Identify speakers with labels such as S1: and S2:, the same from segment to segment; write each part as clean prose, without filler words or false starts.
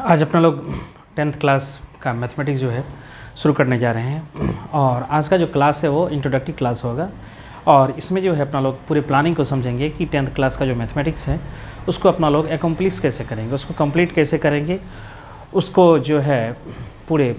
S1: आज अपना लोग 10th क्लास का मैथमेटिक्स जो है शुरू करने जा रहे हैं और आज का जो क्लास है वो इंट्रोडक्टरी क्लास होगा और इसमें जो है अपना लोग पूरे प्लानिंग को समझेंगे कि 10th क्लास का जो मैथमेटिक्स है उसको अपना लोग एकम्प्लिश कैसे करेंगे, उसको कंप्लीट कैसे करेंगे, उसको जो है पूरे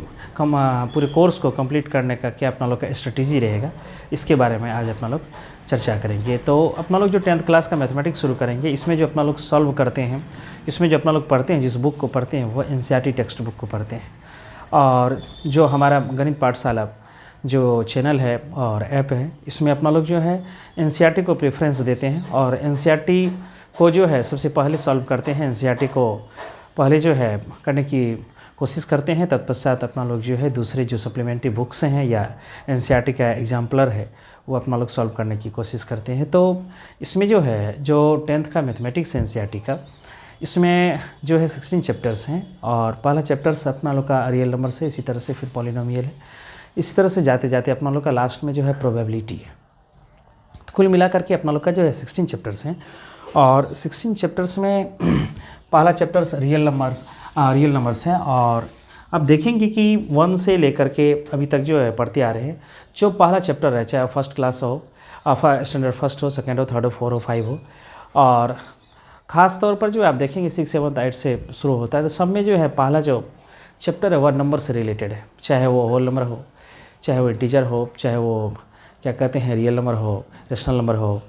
S1: कोर्स को कंप्लीट करने का क्या अपना लोग का स्ट्रेटजी रहेगा, इसके बारे में आज अपना लोग चर्चा करेंगे। तो अपना लोग जो 10th क्लास का मैथमेटिक्स शुरू करेंगे, इसमें जो अपना लोग सॉल्व करते हैं, इसमें जो अपना लोग पढ़ते हैं, जिस बुक को पढ़ते हैं वो एनसीईआरटी टेक्स्ट बुक को पढ़ते हैं। और जो हमारा गणित पाठशाला जो चैनल है और ऐप है, इसमें अपना लोग जो है एनसीईआरटी को प्रेफरेंस देते हैं और एनसीईआरटी को जो है सबसे पहले सॉल्व करते हैं, एनसीईआरटी को पहले जो है करने की कोशिश करते हैं। तत्पश्चात अपना लोग जो है दूसरे जो सप्लीमेंट्री बुक्स हैं या एनसीईआरटी का एग्जाम्पलर है वो अपना लोग सॉल्व करने की कोशिश करते हैं। तो इसमें जो है जो 10th का मैथमेटिक्स है एनसीईआरटी का, इसमें जो है 16 चैप्टर्स हैं और पहला चैप्टर्स अपना लोग का रियल नंबर से, इसी तरह से फिर पॉलिनोमियल है, इसी तरह से जाते जाते अपना लोग का लास्ट में जो है प्रोबेबिलिटी है। तो कुल मिला करके अपना लोग का जो है 16 चैप्टर्स हैं और 16 चैप्टर्स में पहला चैप्टर्स रियल नंबर्स हैं और अब देखेंगे कि 1 से लेकर के अभी तक जो है पढ़ते आ रहे हैं। जो पहला चैप्टर है, चाहे फर्स्ट क्लास हो, स्टैंडर्ड फर्स्ट हो, सेकेंड हो, थर्ड हो, 4 हो, 5 हो, और ख़ास तौर पर जो आप देखेंगे 6, 7, 8 से शुरू होता है, तो सब में जो है पहला जो चैप्टर है वह नंबर से रिलेटेड है, चाहे वो होल नंबर हो, चाहे वो इंटीजर हो, चाहे वो क्या कहते हैं रियल नंबर हो, रेशनल नंबर हो,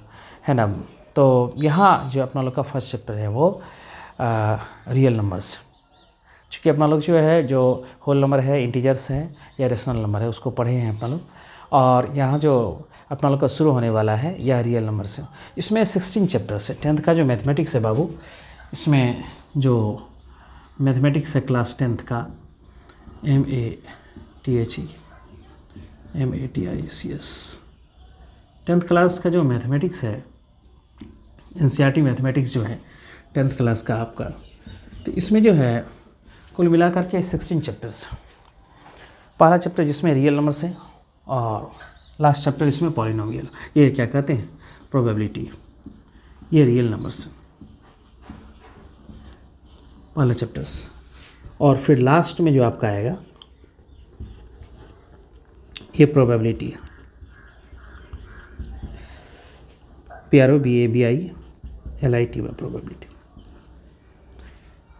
S1: है ना। तो यहाँ जो अपना लोग का फर्स्ट चैप्टर है वो रियल नंबर्स, चूँकि अपना लोग जो है जो होल नंबर है, इंटीजर्स हैं या रेशनल नंबर है उसको पढ़े हैं अपना लोग, और यहाँ जो अपना लोग का शुरू होने वाला है या रियल नंबर से। इसमें 16 चैप्टर्स है 10th का जो मैथमेटिक्स है बाबू। इसमें जो मैथमेटिक्स है क्लास 10th का MATHEMATICS 10th क्लास का जो मैथमेटिक्स है, एनसीईआरटी मैथमेटिक्स जो है 10th क्लास का आपका, तो इसमें जो है कुल मिलाकर के 16 चैप्टर्स। पहला चैप्टर जिसमें रियल नंबर्स है और लास्ट चैप्टर इसमें पॉलिनोमियल, ये क्या कहते हैं प्रोबेबिलिटी, ये रियल नंबर्स पहला चैप्टर्स। और फिर लास्ट में जो आपका आएगा ये प्रोबेबिलिटी, PROBABILIT में प्रोबेबिलिटी।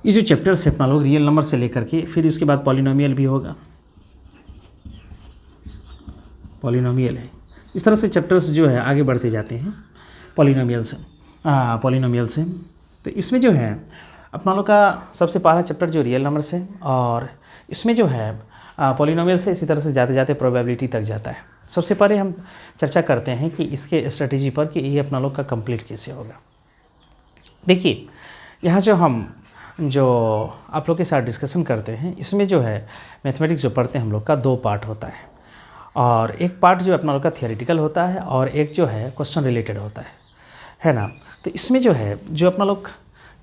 S1: ये जो चैप्टर्स है अपना लोग रियल नंबर से लेकर के, फिर इसके बाद पॉलिनोमियल भी होगा, पॉलिनोमियल है। इस तरह से चैप्टर्स जो है आगे बढ़ते जाते हैं पॉलिनोमियल से। तो इसमें जो है अपना लोग का सबसे पहला चैप्टर जो रियल नंबर से, और इसमें जो है पॉलिनोमियल से इसी तरह से जाते जाते प्रोबेबिलिटी तक जाता है। सबसे पहले हम चर्चा करते हैं कि इसके स्ट्रेटजी पर कि ये अपना लोग का कंप्लीट कैसे होगा। देखिए यहाँ जो आप लोग के साथ डिस्कशन करते हैं, इसमें जो है मैथमेटिक्स जो पढ़ते हैं हम लोग का 2 पार्ट होता है, और एक पार्ट जो अपना लोग का थियोरेटिकल होता है और एक जो है क्वेश्चन रिलेटेड होता है ना। तो इसमें जो है जो अपना लोग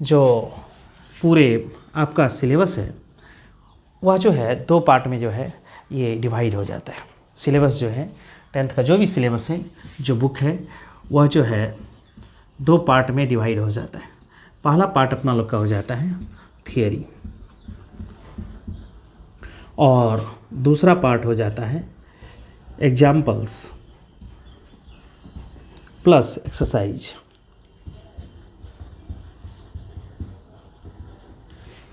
S1: जो पूरे आपका सिलेबस है वह जो है 2 पार्ट में जो है ये डिवाइड हो जाता है। सिलेबस जो है 10th का जो भी सिलेबस है, जो बुक है, वह जो है 2 पार्ट में डिवाइड हो जाता है। पहला पार्ट अपना लोग का हो जाता है थियरी और दूसरा पार्ट हो जाता है examples plus exercise.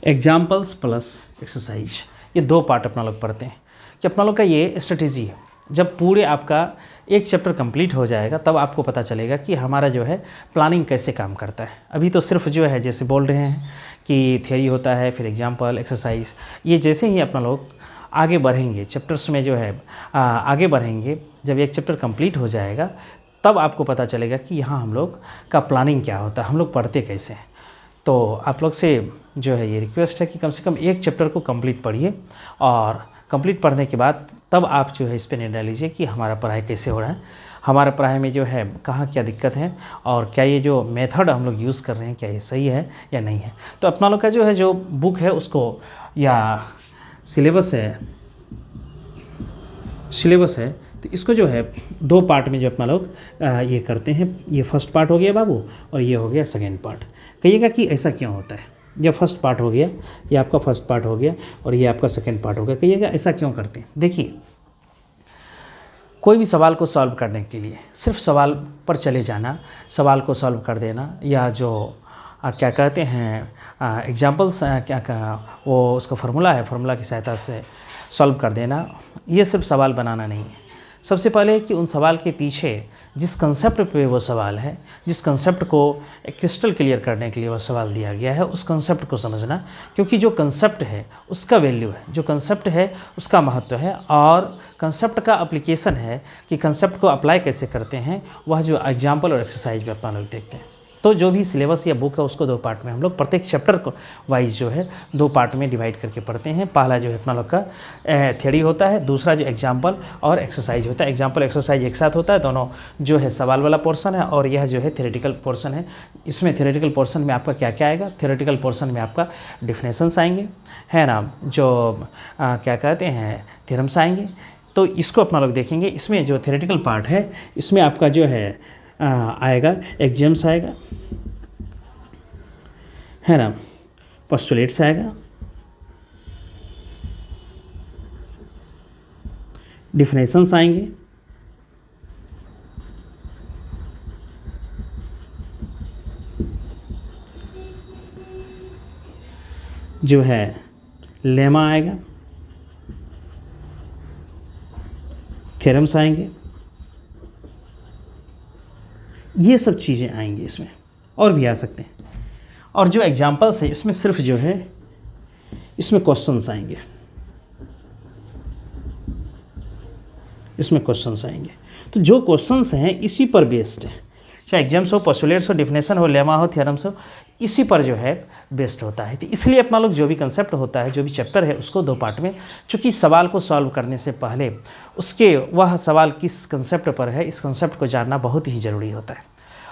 S1: Examples plus exercise, ये 2 पार्ट अपना लोग पढ़ते हैं कि अपना लोग का ये स्ट्रेटजी है। जब पूरे आपका एक चैप्टर कंप्लीट हो जाएगा तब आपको पता चलेगा कि हमारा जो है प्लानिंग कैसे काम करता है। अभी तो सिर्फ जो है जैसे बोल रहे हैं कि थियरी होता है, फिर एग्जाम्पल, एक्सरसाइज, ये जैसे ही अपना लोग आगे बढ़ेंगे चैप्टर्स में जो है आगे बढ़ेंगे, जब एक चैप्टर कंप्लीट हो जाएगा तब आपको पता चलेगा कि यहाँ हम लोग का प्लानिंग क्या होता है, हम लोग पढ़ते कैसे हैं। तो आप लोग से जो है ये रिक्वेस्ट है कि कम से कम एक चैप्टर को कंप्लीट पढ़िए और कंप्लीट पढ़ने के बाद तब आप जो है इस पर निर्णय लीजिए कि हमारा पढ़ाई कैसे हो रहा है, हमारा पढ़ाई में जो है कहाँ क्या दिक्कत है और क्या ये जो मेथड हम लोग यूज़ कर रहे हैं क्या ये सही है या नहीं है। तो अपना लोग का जो है जो बुक है उसको या सिलेबस है तो इसको जो है 2 पार्ट में जो अपना लोग ये करते हैं। ये फर्स्ट पार्ट हो गया बाबू और ये हो गया सेकेंड पार्ट। कहिएगा कि ऐसा क्यों होता है। ये फर्स्ट पार्ट हो गया, ये आपका फर्स्ट पार्ट हो गया और ये आपका सेकंड पार्ट हो गया। कहिएगा ऐसा क्यों करते हैं? देखिए, कोई भी सवाल को सॉल्व करने के लिए सिर्फ सवाल पर चले जाना, सवाल को सॉल्व कर देना, या जो क्या कहते हैं एग्जाम्पल्स क्या वो उसका फार्मूला है, फार्मूला की सहायता से सॉल्व कर देना, ये सिर्फ सवाल बनाना नहीं है। सबसे पहले कि उन सवाल के पीछे जिस कंसेप्ट पे वो सवाल है, जिस कंसेप्ट को क्रिस्टल क्लियर करने के लिए वो सवाल दिया गया है, उस कंसेप्ट को समझना। क्योंकि जो कंसेप्ट है उसका वैल्यू है, जो कंसेप्ट है उसका महत्व है, और कंसेप्ट का एप्लीकेशन है कि कंसेप्ट को अप्लाई कैसे करते हैं, वह जो एग्जाम्पल और एक्सरसाइज में अपना लोग देखते हैं। तो जो भी सिलेबस या बुक है उसको 2 पार्ट में हम लोग प्रत्येक चैप्टर को वाइज जो है 2 पार्ट में डिवाइड करके पढ़ते हैं। पहला जो है अपना लोग का थ्योरी होता है, दूसरा जो एग्जाम्पल और एक्सरसाइज होता है। एग्जाम्पल एक्सरसाइज एक साथ होता है, दोनों जो है सवाल वाला पोर्शन है, और यह जो है थ्योरेटिकल पोर्शन है। इसमें थ्योरेटिकल पोर्शन में आपका क्या क्या आएगा? थ्योरेटिकल पोर्शन में आपका डिफिनेशंस आएंगे, है ना, जो क्या कहते हैं थ्योरम्स आएंगे। तो इसको अपना लोग देखेंगे। इसमें जो थ्योरेटिकल पार्ट है इसमें आपका जो है आएगा एग्जाम्स आएगा, है ना, पोस्टुलेट्स आएगा, डिफिनेशंस आएंगे, जो है लेमा आएगा, थ्योरम्स आएंगे, ये सब चीज़ें आएंगी इसमें, और भी आ सकते हैं। और जो एग्जाम्पल्स है इसमें सिर्फ जो है इसमें क्वेश्चंस आएंगे, इसमें क्वेश्चंस आएंगे। तो जो क्वेश्चंस हैं इसी पर बेस्ड है, चाहे एग्जाम्स हो, पोस्टुलेट्स हो, डिफिनेशन हो, लेमा हो, थ्योरम्स हो, इसी पर जो है बेस्ड होता है। तो इसलिए अपना लोग जो भी कंसेप्ट होता है, जो भी चैप्टर है, उसको 2 पार्ट में, चूँकि सवाल को सॉल्व करने से पहले उसके वह सवाल किस कंसेप्ट पर है, इस कंसेप्ट को जानना बहुत ही ज़रूरी होता है।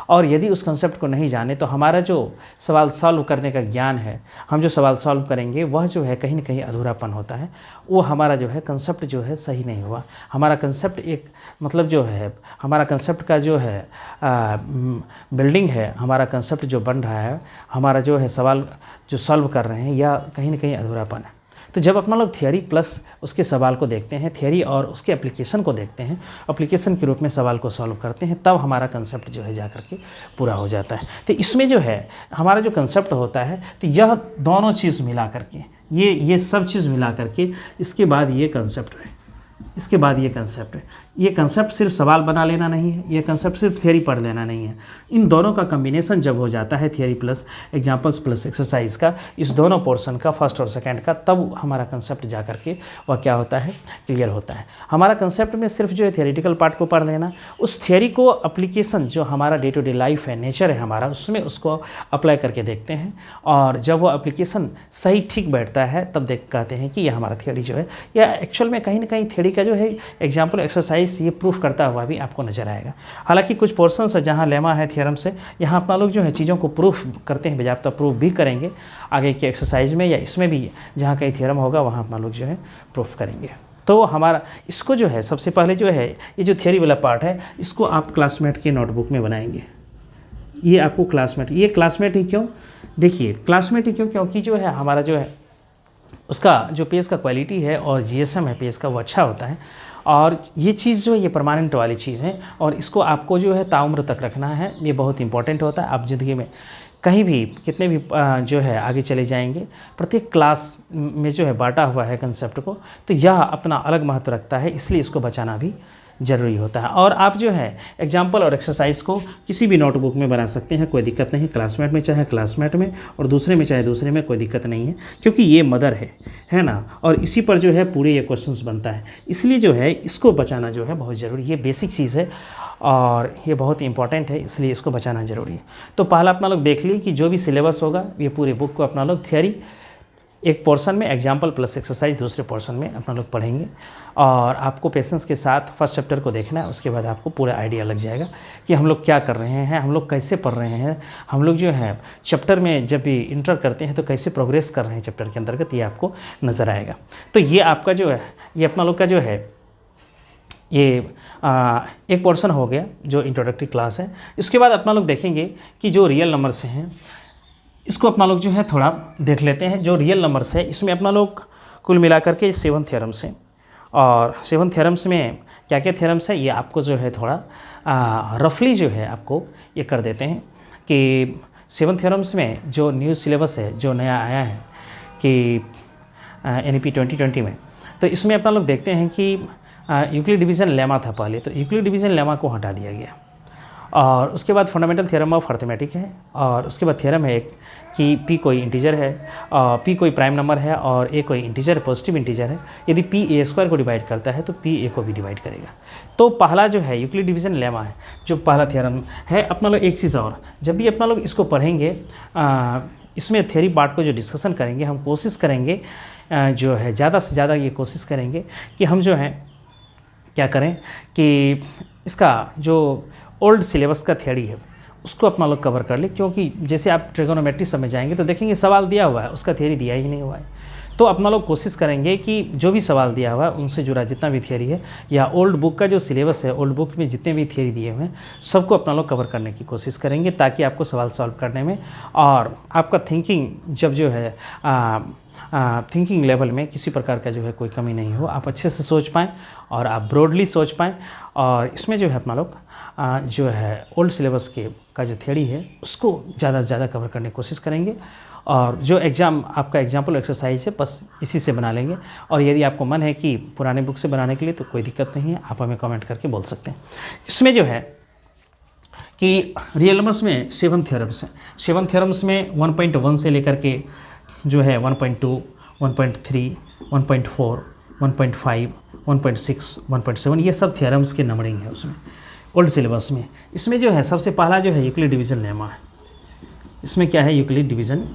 S1: और यदि उस कंसेप्ट को नहीं जाने तो हमारा जो सवाल सॉल्व करने का ज्ञान है, हम जो सवाल सॉल्व करेंगे वह जो है कहीं ना कहीं अधूरापन होता है। वो हमारा जो है कंसेप्ट जो है सही नहीं हुआ। हमारा कंसेप्ट एक मतलब जो है हमारा कंसेप्ट का जो है बिल्डिंग है, हमारा कंसेप्ट जो बन रहा है, हमारा जो है सवाल जो सॉल्व कर रहे हैं, या कहीं ना कहीं अधूरापन है। तो जब अपना लोग थियरी प्लस उसके सवाल को देखते हैं, थियरी और उसके एप्लीकेशन को देखते हैं, एप्लीकेशन के रूप में सवाल को सॉल्व करते हैं, तब हमारा कंसेप्ट जो है जा करके पूरा हो जाता है। तो इसमें जो है हमारा जो कंसेप्ट होता है, तो यह दोनों चीज़ मिला करके, ये सब चीज़ मिला करके इसके बाद ये कंसेप्ट है, इसके बाद ये कंसेप्ट है। ये कंसेप्ट सिर्फ सवाल बना लेना नहीं है, ये कंसेप्ट सिर्फ थियरी पढ़ लेना नहीं है। इन दोनों का कम्बिनेशन जब हो जाता है, theory plus examples plus exercise का, इस दोनों पोर्शन का, फर्स्ट और सेकंड का, तब हमारा कंसेप्ट जा करके वह क्या होता है, क्लियर होता है। हमारा कंसेप्ट में सिर्फ जो है थियरिटिकल पार्ट को पढ़ लेना, उस थियरी को एप्लीकेशन जो हमारा डे टू डे लाइफ है, नेचर है हमारा, उसमें उसको अप्लाई करके देखते हैं, और जब वो एप्लीकेशन सही ठीक बैठता है तब कहते हैं कि यह हमारा थियरी जो है, या एक्चुअल में कहीं ना कहीं थियरी का जो है एग्जाम्पल एक्सरसाइज ये प्रूफ करता हुआ भी आपको नजर आएगा। हालांकि कुछ पोर्शंस है जहां लेमा है, थ्योरम से, यहाँ अपना लोग जो है चीज़ों को प्रूफ करते हैं, बजाबता प्रूफ भी करेंगे आगे के एक्सरसाइज में, या इसमें भी जहाँ कहीं थ्योरम होगा वहाँ अपना लोग जो है प्रूफ करेंगे। तो हमारा इसको जो है सबसे पहले जो है ये जो थियरी वाला पार्ट है, इसको आप क्लासमेट के नोटबुक में बनाएंगे। ये आपको क्लासमेट, ये क्लासमेट ही क्यों, देखिए क्लासमेट ही क्यों, क्योंकि जो है हमारा जो है उसका जो पेज का क्वालिटी है और जीएसएम है पेज का, वो अच्छा होता है। और ये चीज़ जो है ये परमानेंट वाली चीज़ है, और इसको आपको जो है ताउम्र तक रखना है। ये बहुत इंपॉर्टेंट होता है। आप ज़िंदगी में कहीं भी कितने भी जो है आगे चले जाएंगे, प्रत्येक क्लास में जो है बांटा हुआ है कंसेप्ट को, तो यह अपना अलग महत्व रखता है, इसलिए इसको बचाना भी ज़रूरी होता है। और आप जो है एग्जाम्पल और एक्सरसाइज को किसी भी नोटबुक में बना सकते हैं, कोई दिक्कत नहीं। क्लासमेट में चाहे क्लासमेट में, और दूसरे में चाहे दूसरे में, कोई दिक्कत नहीं है, क्योंकि ये मदर है ना, और इसी पर जो है पूरे ये क्वेश्चंस बनता है। इसलिए जो है इसको बचाना जो है बहुत ज़रूरी, ये बेसिक चीज़ है और ये बहुत इंपॉर्टेंट है, इसलिए इसको बचाना ज़रूरी है। तो पहला अपना लोग देख लीजिए कि जो भी सिलेबस होगा ये पूरे बुक को अपना लोग थियरी एक पोर्शन में, एग्जाम्पल प्लस एक्सरसाइज दूसरे पोर्शन में अपना लोग पढ़ेंगे, और आपको पेशेंस के साथ फर्स्ट चैप्टर को देखना है। उसके बाद आपको पूरा आइडिया लग जाएगा कि हम लोग क्या कर रहे हैं, हम लोग कैसे पढ़ रहे हैं, हम लोग जो है चैप्टर में जब भी इंटर करते हैं तो कैसे प्रोग्रेस कर रहे हैं चैप्टर के अंतर्गत, ये आपको नज़र आएगा। तो ये आपका जो है ये अपना लोग का जो है ये एक पोर्शन हो गया जो इंट्रोडक्टरी क्लास है। इसके बाद अपना लोग देखेंगे कि जो रियल नंबर्स हैं, इसको अपना लोग जो है थोड़ा देख लेते हैं। जो रियल नंबर्स है इसमें अपना लोग कुल मिला करके 7 थ्योरम्स हैं, और 7 थ्योरम्स में क्या क्या थ्योरम्स है ये आपको जो है थोड़ा रफली जो है आपको ये कर देते हैं कि 7 थ्योरम्स में जो न्यू सिलेबस है जो नया आया है कि NEP 2020 में, तो इसमें अपना लोग देखते हैं कि यूक्लिड डिवीज़न लेमा था पहले, तो यूक्लिड डिवीज़न लेमा को हटा दिया गया, और उसके बाद फंडामेंटल थ्योरम ऑफ अर्थमेटिक है, और उसके बाद थ्योरम है एक कि P कोई इंटीजर है, P कोई प्राइम नंबर है और A कोई इंटीजर पॉजिटिव इंटीजर है, यदि P A² को डिवाइड करता है तो P A को भी डिवाइड करेगा। तो पहला जो है यूक्लिड डिवीज़न लेमा है जो पहला थ्योरम है। अपना लोग एक चीज़ और, जब भी अपना लोग इसको पढ़ेंगे इसमें थ्योरी पार्ट को जो डिस्कशन करेंगे, हम कोशिश करेंगे जो है ज़्यादा से ज़्यादा ये कोशिश करेंगे कि हम जो है क्या करें कि इसका जो ओल्ड सिलेबस का थ्योरी है उसको अपना लोग कवर कर ले, क्योंकि जैसे आप ट्रिगोनोमेट्री समझ जाएंगे तो देखेंगे सवाल दिया हुआ है उसका थ्योरी दिया ही नहीं हुआ है। तो अपना लोग कोशिश करेंगे कि जो भी सवाल दिया हुआ है उनसे जुड़ा जितना भी थ्योरी है या ओल्ड बुक का जो सिलेबस है, ओल्ड बुक में जितने भी थ्योरी दिए हुए हैं सबको अपना लोग कवर करने की कोशिश करेंगे, ताकि आपको सवाल सॉल्व करने में और आपका थिंकिंग जब जो है थिंकिंग लेवल में किसी प्रकार का जो है कोई कमी नहीं हो, आप अच्छे से सोच पाएँ और आप ब्रॉडली सोच पाएँ। और इसमें जो है अपना लोग जो है ओल्ड सिलेबस के का जो थ्योरी है उसको ज़्यादा से ज़्यादा कवर करने की कोशिश करेंगे, और जो एग्ज़ाम आपका एग्जाम्पल एक्सरसाइज है बस इसी से बना लेंगे। और यदि आपको मन है कि पुराने बुक से बनाने के लिए तो कोई दिक्कत नहीं है, आप हमें कमेंट करके बोल सकते हैं। इसमें जो है कि रियल नंबर्स में 7 थ्योरम्स हैं। 7 थ्योरम्स में 1.1 से लेकर के जो है 1.2, 1.3, 1.4, 1.5, 1.6, 1.7 ये सब थ्योरम्स के नंबरिंग है उसमें ओल्ड सिलेबस में। इसमें जो है सबसे पहला जो है यूक्लिड डिवीज़न लेमा है। इसमें क्या है यूक्लिड डिवीज़न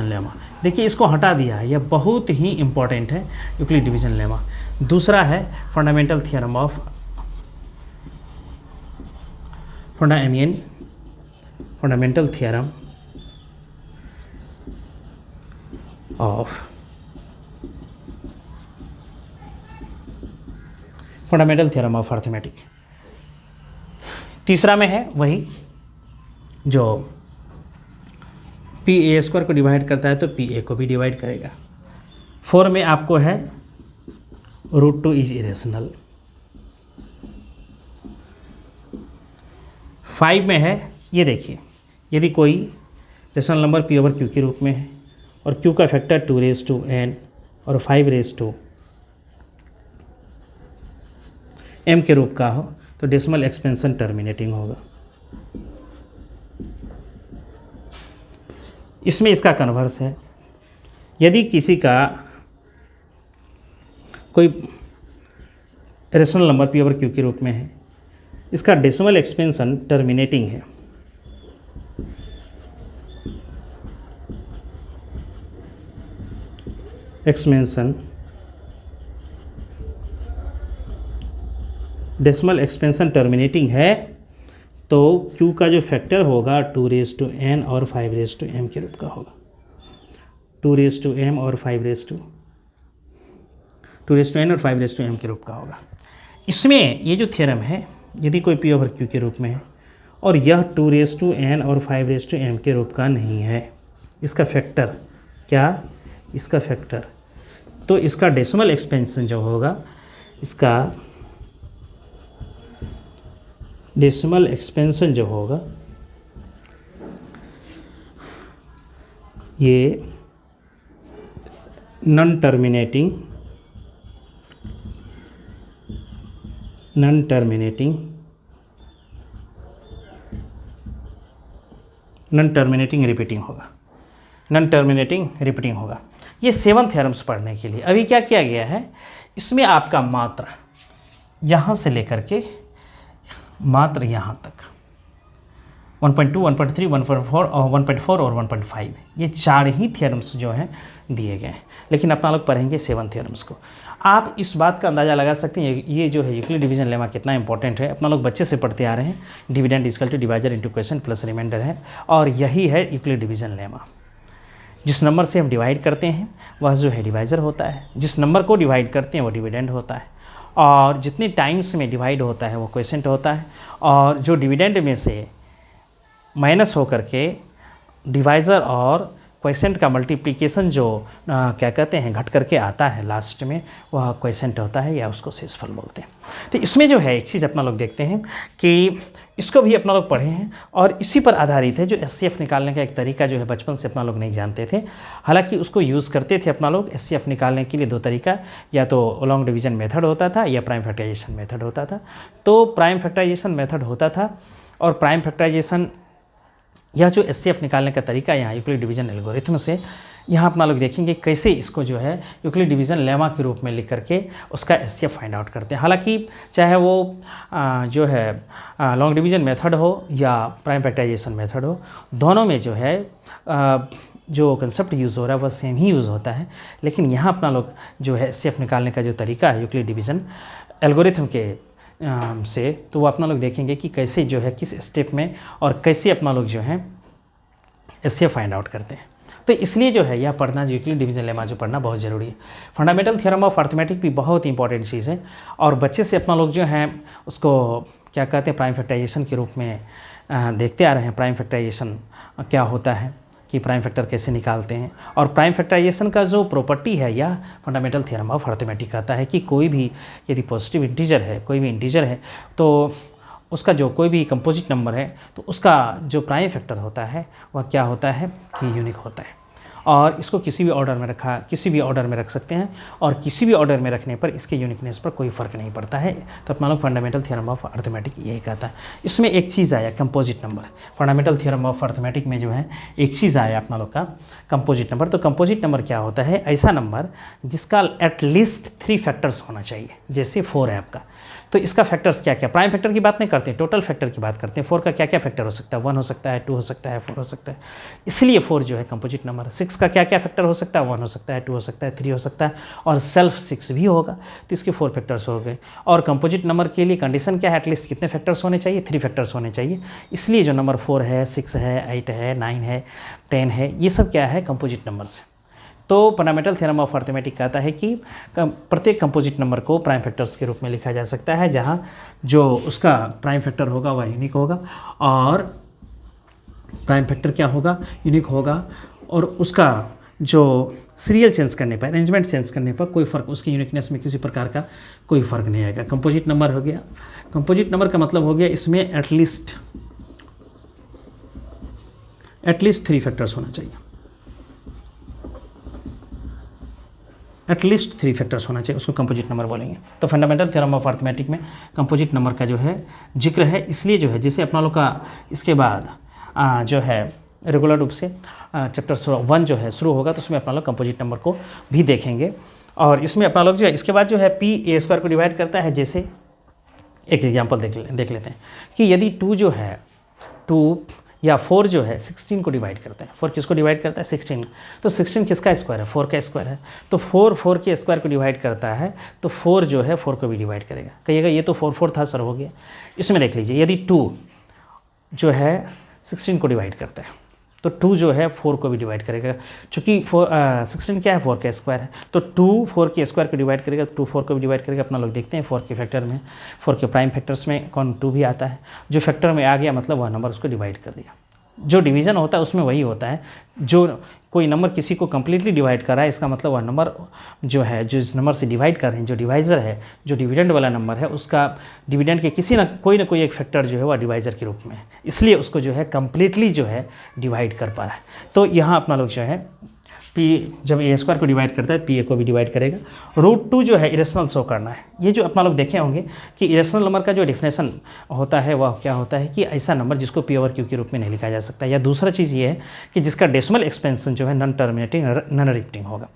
S1: लेमा। देखिए इसको हटा दिया है, यह बहुत ही इम्पॉर्टेंट है यूक्लिड डिवीज़न लेमा। दूसरा है fundamental theorem of fundamental theorem of fundamental theorem of arithmetic. तीसरा में है वही जो P A² को डिवाइड करता है तो P A को भी डिवाइड करेगा। 4 में आपको है √2 इज इरेशनल। 5 में है ये देखिए, यदि कोई रेशनल नंबर P/Q के रूप में है और Q का फैक्टर 2n और 5m के रूप का हो तो डेसिमल एक्सपेंशन टर्मिनेटिंग होगा। इसमें इसका कन्वर्स है, यदि किसी का कोई रेशनल नंबर P/Q के रूप में है, इसका डेसिमल एक्सपेंशन टर्मिनेटिंग है, डेसिमल एक्सपेंशन टर्मिनेटिंग है, तो Q का जो फैक्टर होगा 2n और 5m के रूप का होगा। 2m और 5m के रूप का होगा। इसमें ये जो थ्योरम है, यदि कोई P/Q के रूप में है और यह 2n और 5m के रूप का नहीं है, इसका फैक्टर क्या, इसका फैक्टर, तो इसका डेसिमल एक्सपेंशन जो होगा, इसका डेसिमल एक्सपेंशन जो होगा ये नॉन टर्मिनेटिंग रिपीटिंग होगा। ये 7 थ्योरम्स पढ़ने के लिए अभी क्या किया गया है, इसमें आपका मात्र यहाँ से लेकर के मात्र यहाँ तक 1.2, 1.3, 1.4 और 1.5 ये 4 ही थ्योरम्स जो हैं दिए गए हैं, लेकिन अपना लोग पढ़ेंगे 7 थ्योरम्स को। आप इस बात का अंदाज़ा लगा सकते हैं ये जो है यूक्लिड डिवीज़न लेमा कितना इंपॉर्टेंट है। अपना लोग बच्चे से पढ़ते आ रहे हैं, dividend equal to divisor into question plus remainder है, और यही है यूक्लिड डिवीज़न लेमा। जिस नंबर से हम डिवाइड करते हैं वह जो है डिवाइज़र होता है, जिस नंबर को डिवाइड करते हैं वो डिविडेंड होता है, और जितने टाइम्स में डिवाइड होता है वो क्वोशिएंट होता है, और जो डिविडेंड में से माइनस होकर के डिवाइज़र और क्वोशेंट का मल्टीप्लिकेशन जो क्या कहते हैं घट करके आता है लास्ट में, वह क्वोशेंट होता है या उसको शेषफल बोलते हैं। तो इसमें जो है एक चीज़ अपना लोग देखते हैं कि इसको भी अपना लोग पढ़े हैं और इसी पर आधारित है जो एचसीएफ निकालने का एक तरीका जो है बचपन से अपना लोग नहीं जानते थे। हालांकि उसको यूज़ करते थे अपना लोग एचसीएफ निकालने के लिए दो तरीका, या तो लॉन्ग डिवीजन मेथड होता था या प्राइम फैक्टराइजेशन मेथड होता था। तो प्राइम फैक्टराइजेशन मेथड होता था और प्राइम फैक्टराइजेशन यह जो एचसीएफ निकालने का तरीका यहाँ यूक्लिड डिवीजन एल्गोरिथम से यहाँ अपना लोग देखेंगे कैसे इसको जो है यूक्लिड डिवीजन लेमा के रूप में लिख करके उसका एचसीएफ फाइंड आउट करते हैं। हालांकि चाहे वो जो है लॉन्ग डिवीजन मेथड हो या प्राइम फैक्टराइजेशन मेथड हो, दोनों में जो है जो कंसेप्ट यूज़ हो रहा है वह सेम ही यूज़ होता है। लेकिन यहाँ अपना लोग जो है एचसीएफ निकालने का जो तरीका है यूक्लिड डिवीजन एल्गोरिथम के से, तो वो अपना लोग देखेंगे कि कैसे जो है किस स्टेप में और कैसे अपना लोग जो है एचसीएफ फाइंड आउट करते हैं। तो इसलिए जो है यह पढ़ना, जो यूक्लिड डिवीजन लेमा जो पढ़ना बहुत ज़रूरी है। फंडामेंटल थ्योरम ऑफ अर्थमेटिक भी बहुत इंपॉर्टेंट चीज़ है और बच्चे से अपना लोग जो हैं उसको क्या कहते हैं प्राइम फैक्टराइजेशन के रूप में देखते आ रहे हैं। प्राइम फैक्टराइजेशन क्या होता है, कि प्राइम फैक्टर कैसे निकालते हैं, और प्राइम फैक्टराइजेशन का जो प्रॉपर्टी है यह फंडामेंटल थ्योरम ऑफ अर्थमेटिक कहता है कि कोई भी यदि पॉजिटिव इंटीजर है, कोई भी इंटीजर है, तो उसका जो कोई भी कंपोजिट नंबर है तो उसका जो प्राइम फैक्टर होता है वह क्या होता है कि यूनिक होता है। और इसको किसी भी ऑर्डर में रख सकते हैं और किसी भी ऑर्डर में रखने पर इसके यूनिकनेस पर कोई फ़र्क नहीं पड़ता है। तो अपना लोग फंडामेंटल थ्योरम ऑफ अर्थमेटिक यही कहता है। इसमें एक चीज़ आया composite number, fundamental theorem of arithmetic में जो है एक चीज़ आया अपना लोग का कंपोजिट नंबर। तो कंपोजिट नंबर क्या होता है, ऐसा नंबर जिसका एटलीस्ट 3 फैक्टर्स होना चाहिए। जैसे 4 है आपका, तो इसका फैक्टर्स क्या क्या, प्राइम फैक्टर की बात नहीं करते, टोटल फैक्टर की बात करते हैं। 4 का क्या क्या फैक्टर हो सकता है, 1 हो सकता है, 2 हो सकता है, 4 हो सकता है, इसलिए 4 जो है कंपोजिट नंबर। 6 का क्या क्या फैक्टर हो सकता है, 1 हो सकता है, 2 हो सकता है, 3 हो सकता है और सेल्फ 6 भी होगा, तो इसके 4 फैक्टर्स हो गए। और कंपोजिट नंबर के लिए कंडीशन क्या है, एटलीस्ट कितने फैक्टर्स होने चाहिए, 3 फैक्टर्स होने चाहिए। इसलिए जो नंबर 4 है, 6 है, 8 है, 9 है, 10 है, ये सब क्या है कंपोजिट नंबर से। तो फंडामेंटल थ्योरम ऑफ अर्थमेटिक कहता है कि प्रत्येक कंपोजिट नंबर को प्राइम फैक्टर्स के रूप में लिखा जा सकता है, जहां जो उसका प्राइम फैक्टर होगा वह यूनिक होगा, और प्राइम फैक्टर क्या होगा, यूनिक होगा, और उसका जो सीरियल चेंज करने पर, अरेंजमेंट चेंज करने पर कोई फ़र्क, उसकी यूनिकनेस में किसी प्रकार का कोई फ़र्क नहीं आएगा। कंपोजिट नंबर हो गया, कंपोजिट नंबर का मतलब हो गया इसमें एटलीस्ट 3 फैक्टर्स होना चाहिए, एटलीस्ट 3 फैक्टर्स होना चाहिए, उसको कंपोजिट नंबर बोलेंगे। तो फंडामेंटल थ्योरम ऑफ अर्थमेटिक में कंपोजिट नंबर का जो है जिक्र है, इसलिए जो है जैसे अपना लोग का इसके बाद जो है रेगुलर रूप से चैप्टर 1 जो है शुरू होगा, तो उसमें अपना लोग कंपोजिट नंबर को भी देखेंगे। और इसमें अपना लोग जो है इसके बाद जो है पी ए स्क्वायर को डिवाइड करता है। जैसे एक एग्जाम्पल देख लेते हैं कि यदि 2 जो है 2 या 4 जो है 16 को डिवाइड करता है। 4 किसको डिवाइड करता है, 16। तो 16 किसका स्क्वायर है, 4 का स्क्वायर है। तो 4 के स्क्वायर को डिवाइड करता है, तो 4 जो है 4 को भी डिवाइड करेगा। कहिएगा ये तो 4 था सर, हो गया। इसमें देख लीजिए, यदि 2 जो है 16 को डिवाइड करता है, तो 2 जो है 4 को भी डिवाइड करेगा। चूँकि 16 क्या है, 4 का स्क्वायर है, तो 2 4 के स्क्वायर को डिवाइड करेगा, तो 2 4 को भी डिवाइड करेगा। अपना लोग देखते हैं 4 के फैक्टर में, 4 के प्राइम फैक्टर्स में कौन 2 भी आता है। जो फैक्टर में आ गया मतलब वह नंबर उसको डिवाइड कर दिया। जो डिवीज़न होता है उसमें वही होता है, जो कोई नंबर किसी को कम्प्लीटली डिवाइड कर रहा है, इसका मतलब वह नंबर जो है, जो इस नंबर से डिवाइड कर रहे हैं, जो डिवाइज़र है, जो डिविडेंड वाला नंबर है, उसका डिविडेंड के किसी ना कोई एक फैक्टर जो है वह डिवाइज़र के रूप में है, इसलिए उसको जो है कम्प्लीटली जो है डिवाइड कर पा रहा है। तो यहाँ अपना लोग जो है पी जब ए स्क्वायर को डिवाइड करता है, पी ए को भी डिवाइड करेगा। √2 जो है इरेशनल शो करना है। ये जो अपना लोग देखे होंगे कि इरेशनल नंबर का जो डेफिनेशन होता है वह क्या होता है कि ऐसा नंबर जिसको पी ओवर क्यू के रूप में नहीं लिखा जा सकता। या दूसरा चीज़ ये है कि जिसका डेसिमल एक्सपेंशन जो है नॉन टर्मिनेटिंग नॉन रिपीटिंग होगा।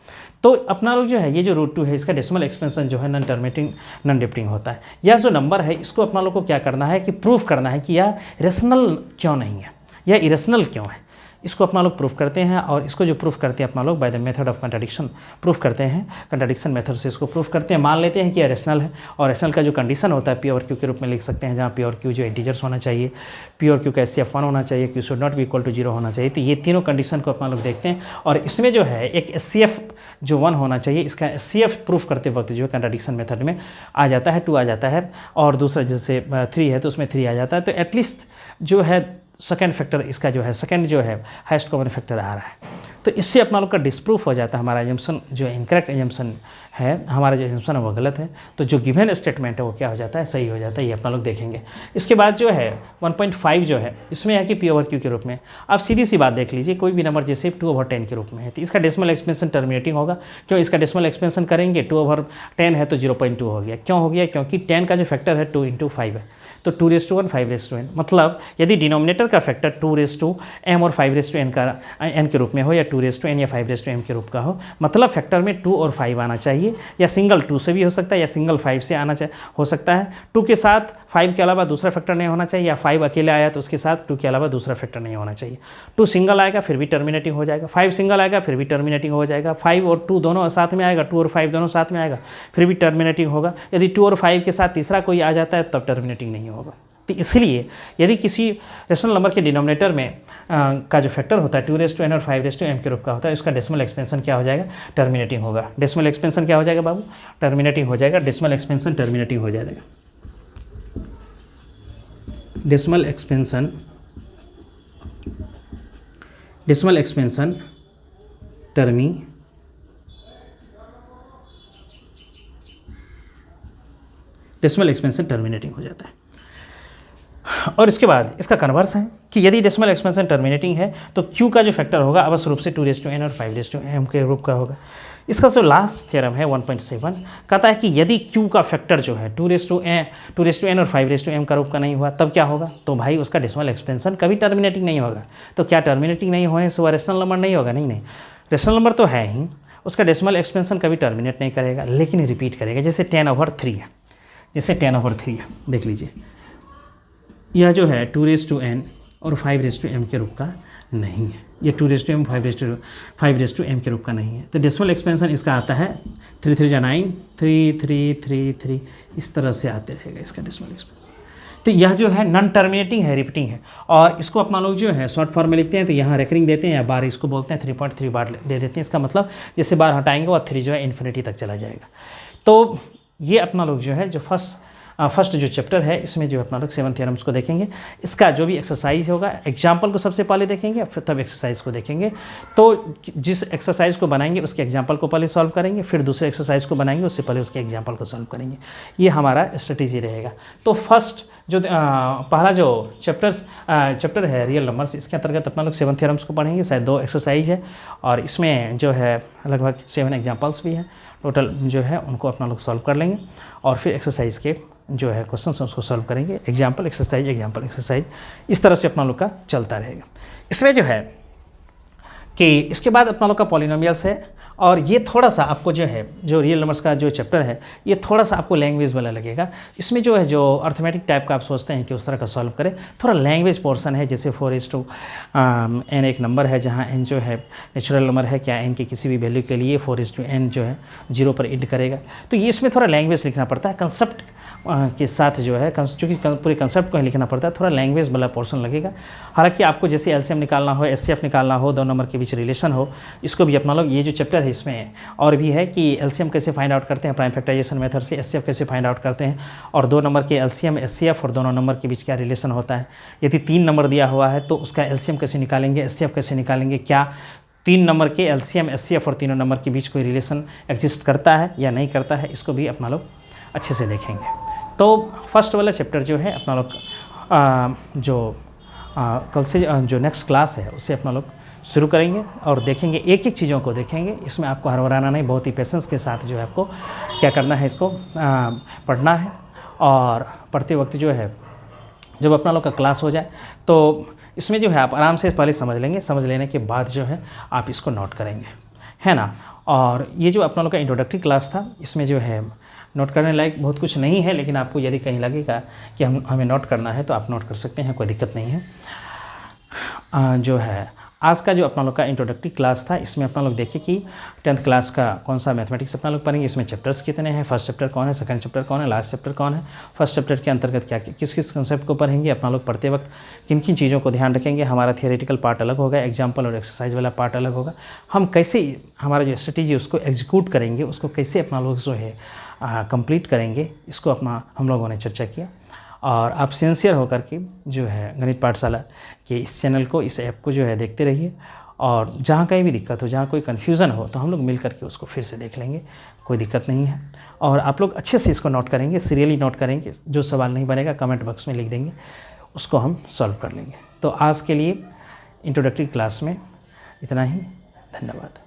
S1: तो अपना लोग जो है ये जो √2 है, इसका डेसिमल एक्सपेंशन जो है नॉन टर्मिनेटिंग नॉन रिपीटिंग होता है। यह जो नंबर है इसको अपना लोग को क्या करना है कि प्रूफ करना है कि यह रेशनल क्यों नहीं है, यह इरेशनल क्यों है। इसको अपना लोग प्रूफ करते हैं, और इसको जो प्रूफ करते हैं अपना लोग by the method of contradiction proof करते हैं। कंट्राडिक्शन मेथड से इसको प्रूफ करते हैं। मान लेते हैं कि यह रेशनल है, और रेशनल का जो कंडीशन होता है पी और क्यू के रूप में लिख सकते हैं, जहाँ पी और क्यू जो इंटीजर्स होना चाहिए, पी और क्यू का एचसीएफ 1 होना चाहिए, Q should not be equal to 0 होना चाहिए। तो ये तीनों कंडीशन को अपना लोग देखते हैं, और इसमें जो है एक एचसीएफ जो 1 होना चाहिए, इसका एचसीएफ प्रूफ करते वक्त जो है कंट्राडिक्शन मेथड में आ जाता है, 2 आ जाता है, और दूसरा जैसे 3 है तो उसमें 3 आ जाता है। तो एटलीस्ट जो है सेकेंड फैक्टर इसका जो है सेकेंड जो है हाईएस्ट कॉमन फैक्टर आ रहा है। तो इससे अपना लोग का डिस्प्रूफ हो जाता है, हमारा एजम्पशन जो इनकरेक्ट एजम्पशन है, हमारा जो एजम्पशन है वो गलत है। तो जो गिवन स्टेटमेंट है वो क्या हो जाता है, सही हो जाता है। ये अपना लोग देखेंगे। इसके बाद जो है 1.5 जो है इसमें है कि P/Q के रूप में। आप सीधी सी बात देख लीजिए, कोई भी नंबर जैसे 2/10 के रूप में है तो इसका डेसिमल एक्सपेंशन टर्मिनेटिंग होगा। क्यों, इसका डेसिमल एक्सपेंशन करेंगे 2/10 है तो 0.2 हो गया। क्यों हो गया, क्योंकि 10 का जो फैक्टर है 2 × 5 है, तो 2⁻1 5⁻n। मतलब यदि डिनोमिनेटर का फैक्टर 2⁻m और 5⁻n का n के रूप में हो, या 2⁻n या 5⁻m के रूप का हो, मतलब फैक्टर में 2 और 5 आना चाहिए, या सिंगल 2 से भी हो सकता है, या सिंगल 5 से हो सकता है। 2 के साथ 5 के अलावा दूसरा फैक्टर नहीं होना चाहिए, या 5 अकेले आया तो उसके साथ 2 के अलावा दूसरा फैक्टर नहीं होना चाहिए। 2 सिंगल आएगा फिर भी टर्मिनेटिंग हो जाएगा, 5 सिंगल आएगा फिर भी टर्मिनेटिंग हो जाएगा, 5 और 2 दोनों साथ में आएगा, 2 और 5 दोनों साथ में आएगा फिर भी टर्मिनेटिंग होगा। यदि 2 और 5 के साथ तीसरा कोई आ जाता है तब टर्मिनेटिंग नहीं होगा। तो इसलिए यदि किसी रेशनल नंबर के डिनोमिनेटर में का जो फैक्टर होता है 2⁻n और 5⁻m के रूप का होता है, उसका डेसिमल एक्सपेंशन क्या हो जाएगा, टर्मिनेटिंग होगा। डेसिमल एक्सपेंशन क्या हो जाएगा बाबू, टर्मिनेटिंग हो जाएगा। डेसिमल एक्सपेंशन टर्मिनेटिंग हो जाएगा। डेसिमल एक्सपेंशन टर्मिनेटिंग हो जाता है। और इसके बाद इसका कन्वर्स है कि यदि डेसिमल एक्सपेंशन टर्मिनेटिंग है तो Q का जो फैक्टर होगा अवश्य रूप से 2⁻n और 5⁻m के रूप का होगा। इसका जो लास्ट थ्योरम है 1.7 कहता है कि यदि Q का फैक्टर जो है 2⁻n और 5⁻m का रूप का नहीं हुआ तब क्या होगा, तो भाई उसका डेसिमल एक्सपेंशन कभी टर्मिनेटिंग नहीं होगा। तो क्या टर्मिनेटिंग नहीं होने से वह रेशनल नंबर नहीं होगा? नहीं, रेशनल नंबर तो है ही, उसका डेसिमल एक्सपेंशन कभी टर्मिनेट नहीं करेगा लेकिन रिपीट करेगा। जैसे 10/3 है, जैसे 10/3 है, देख लीजिए यह जो है 2⁻n और 5⁻m के रूप का नहीं है, ये 2⁻m 5⁻m के रूप का नहीं है। तो डेसिमल एक्सपेंशन इसका आता है 3 3 जा 9 3 3 3 3 इस तरह से आते रहेगा इसका डेसिमल एक्सपेंशन। तो यह जो है नॉन टर्मिनेटिंग है, रिपीटिंग है। और इसको अपना लोग जो है शॉर्ट फॉर्म में लिखते हैं तो यहाँ रेकरिंग देते हैं, या बार इसको बोलते हैं 3.3 बार दे देते हैं। इसका मतलब जैसे बार हटाएंगे और 3 जो है इन्फिनिटी तक चला जाएगा। तो ये अपना लोग जो है जो फर्स्ट जो चैप्टर है इसमें जो अपना लोग 7 थ्योरम्स को देखेंगे। इसका जो भी एक्सरसाइज होगा एग्जाम्पल को सबसे पहले देखेंगे फिर तब एक्सरसाइज को देखेंगे। तो जिस एक्सरसाइज को बनाएंगे उसके एग्जाम्पल को पहले सॉल्व करेंगे, फिर दूसरे एक्सरसाइज को बनाएंगे उससे पहले उसके एग्जाम्पल को सॉल्व करेंगे। ये हमारा स्ट्रेटेजी रहेगा। तो फर्स्ट जो पहला जो चैप्टर है रियल नंबर्स, इसके अंतर्गत अपना लोग 7 थ्योरम्स को पढ़ेंगे। शायद 2 एक्सरसाइज है और इसमें जो है लगभग 7 एग्जाम्पल्स भी हैं। टोटल जो है उनको अपना लोग सॉल्व कर लेंगे और फिर एक्सरसाइज के जो है क्वेश्चन उसको सॉल्व करेंगे। एग्जाम्पल एक्सरसाइज इस तरह से अपना लोग का चलता रहेगा। इसमें जो है कि इसके बाद अपना लोग का पॉलिनोमियल्स है, और ये थोड़ा सा आपको जो है जो रियल नंबर्स का जो चैप्टर है ये थोड़ा सा आपको लैंग्वेज वाला लगेगा। इसमें जो है जो अर्थमेटिक टाइप का आप सोचते हैं कि उस तरह का सॉल्व करें, थोड़ा लैंग्वेज पोर्शन है। जैसे 4:n एक नंबर है जहाँ n जो है नेचुरल नंबर है, क्या n के किसी भी वैल्यू के लिए 4:n जो है 0 पर एंड करेगा। तो ये इसमें थोड़ा लैंग्वेज लिखना पड़ता है कंसेप्ट के साथ जो है, चूँकि पूरे कंसेप्ट को लिखना पड़ता है, थोड़ा लैंग्वेज वाला पोर्शन लगेगा। हालांकि आपको जैसे एलसीएम निकालना हो, एचसीएफ निकालना हो, 2 नंबर के बीच रिलेशन हो, इसको भी अपना लोग ये जो चैप्टर है इसमें और भी है कि एलसीएम कैसे फाइंड आउट करते हैं प्राइम फैक्टराइजेशन मेथड से, एचसीएफ कैसे फाइंड आउट करते हैं, और 2 नंबर के एलसीएम एचसीएफ और दोनों नंबर के बीच क्या रिलेशन होता है। यदि 3 नंबर दिया हुआ है तो उसका एलसीएम कैसे निकालेंगे, एचसीएफ कैसे निकालेंगे, क्या 3 नंबर के एलसीएम एचसीएफ और तीनों नंबर के बीच कोई रिलेशन एग्जिस्ट करता है या नहीं करता है, इसको भी अपना लोग अच्छे से देखेंगे। तो फर्स्ट वाला चैप्टर जो है अपना लोग कल से जो नेक्स्ट क्लास है उससे अपना लोग शुरू करेंगे और देखेंगे, एक एक चीज़ों को देखेंगे। इसमें आपको हरवराना नहीं, बहुत ही पेशेंस के साथ जो है आपको क्या करना है, इसको पढ़ना है। और पढ़ते वक्त जो है जब अपना लोग का क्लास हो जाए तो इसमें जो है आप आराम से पहले समझ लेंगे, समझ लेने के बाद जो है आप इसको नोट करेंगे, है ना। और ये जो अपना लोग का इंट्रोडक्टरी क्लास था इसमें जो है नोट करने लायक बहुत कुछ नहीं है, लेकिन आपको यदि कहीं लगेगा कि हमें नोट करना है तो आप नोट कर सकते हैं, कोई दिक्कत नहीं है। जो है आज का जो अपना लोग का इंट्रोडक्टरी क्लास था इसमें अपना लोग देखिए कि 10th क्लास का कौन सा मैथमेटिक्स अपना लोग पढ़ेंगे। इसमें चैप्टर्स कितने हैं, फर्स्ट चैप्टर कौन है, सेकंड चैप्टर कौन है, लास्ट चैप्टर कौन है, फर्स्ट चैप्टर के अंतर्गत क्या किस किस कंसेप्ट को पढ़ेंगे, अपना लोग पढ़ते वक्त किन किन चीज़ों को ध्यान रखेंगे। हमारा थियोरेटिकल पार्ट अलग होगा, एग्जाम्पल और एक्सरसाइज वाला पार्ट अलग होगा। हम कैसे हमारा जो स्ट्रेटेजी उसको एग्जीक्यूट करेंगे, उसको कैसे अपना लोग जो है कंप्लीट करेंगे, इसको हम लोगों ने चर्चा किया। और आप सिंसियर होकर के जो है गणित पाठशाला के इस चैनल को, इस ऐप को जो है देखते रहिए। और जहाँ कहीं भी दिक्कत हो, जहाँ कोई कन्फ्यूज़न हो, तो हम लोग मिल करके उसको फिर से देख लेंगे, कोई दिक्कत नहीं है। और आप लोग अच्छे से इसको नोट करेंगे, सीरियली नोट करेंगे। जो सवाल नहीं बनेगा कमेंट बॉक्स में लिख देंगे, उसको हम सॉल्व कर लेंगे। तो आज के लिए इंट्रोडक्टरी क्लास में इतना ही। धन्यवाद।